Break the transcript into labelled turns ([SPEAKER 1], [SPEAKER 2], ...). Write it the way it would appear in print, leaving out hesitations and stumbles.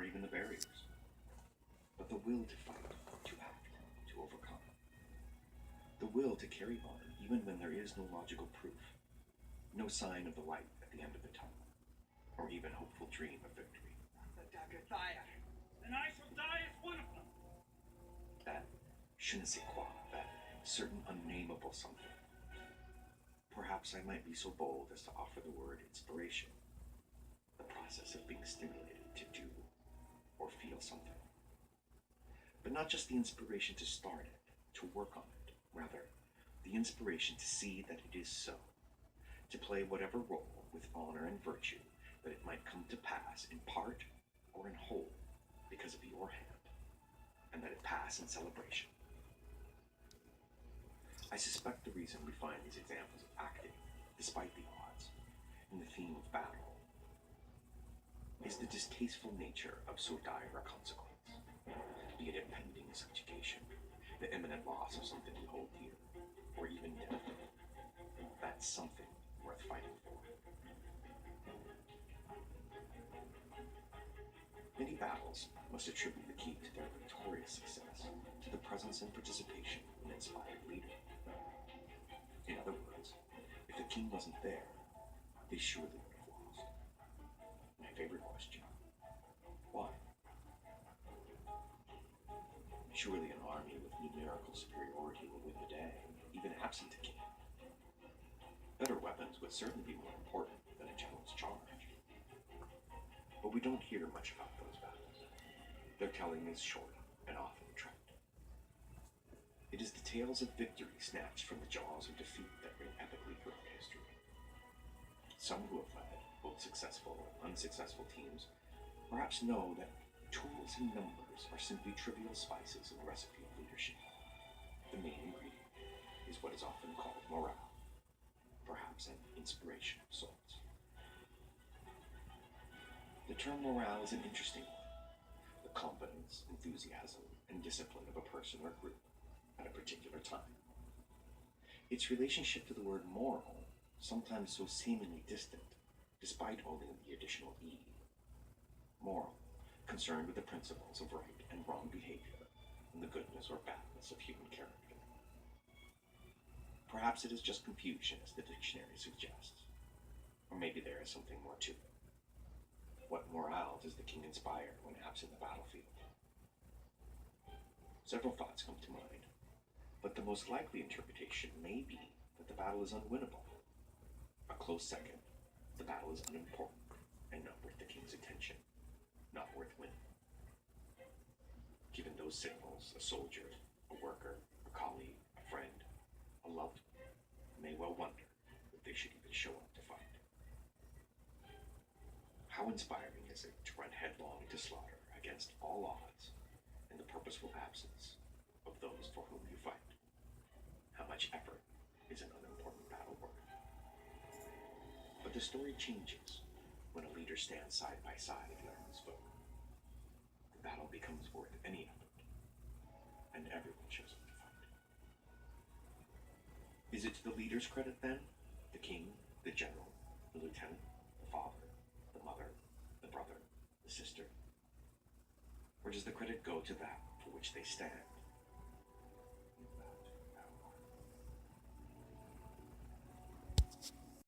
[SPEAKER 1] even the barriers, but the will to fight, to act, to overcome. The will to carry on even when there is no logical proof, no sign of the light at the end of the tunnel, or even hopeful dream of victory.
[SPEAKER 2] The dagger dire, and I shall die as one of them.
[SPEAKER 1] That je ne sais quoi, that certain unnameable something. Perhaps I might be so bold as to offer the word inspiration, the process of being stimulated to do or feel something. But not just the inspiration to start it, to work on it, rather, the inspiration to see that it is so, to play whatever role with honor and virtue that it might come to pass in part or in whole because of your hand, and that it pass in celebration. I suspect the reason we find these examples of acting, despite the odds, in the theme of battle, is the distasteful nature of so dire a consequence, be it impending subjugation, the imminent loss of something we hold dear, or even death. That's something worth fighting for. Many battles must attribute the key to their victorious success to the presence and participation of an inspired leader. In other words, if the king wasn't there, they surely would have lost. My favorite question: why? Surely an army with numerical superiority will win the day, even absent a king. Better weapons would certainly be more important than a general's charge. But we don't hear much about those battles. Their telling is short and often trite. It is the tales of victory snatched from the jaws of defeat that ring epically throughout history. Some who have led both successful and unsuccessful teams perhaps know that tools and numbers are simply trivial spices in the recipe of leadership. The main ingredient is what is often called morale, perhaps an inspiration of sorts. The term morale is an interesting one. The competence, enthusiasm, and discipline of a person or group at a particular time. Its relationship to the word moral, sometimes so seemingly distant, despite holding the additional E. Moral, concerned with the principles of right and wrong behavior, and the goodness or badness of human character. Perhaps it is just confusion, as the dictionary suggests. Or maybe there is something more to it. What morale does the king inspire when absent the battlefield? Several thoughts come to mind, but the most likely interpretation may be that the battle is unwinnable. A close second, the battle is unimportant and not worth the king's attention, not worth winning. Given those signals, a soldier, a worker, a colleague, a friend, a loved one may well wonder if they should even show up to fight. How inspiring is it to run headlong into slaughter against all odds in the purposeful absence of those for whom you fight? How much effort is an unimportant battle worth? But the story changes when a leader stands side by side with their own foe. The battle becomes worth any effort, and everyone shows up to fight. Is it to the leader's credit then? The king, the general, the lieutenant, the father, the mother, the brother, the sister? Or does the credit go to that for which they stand?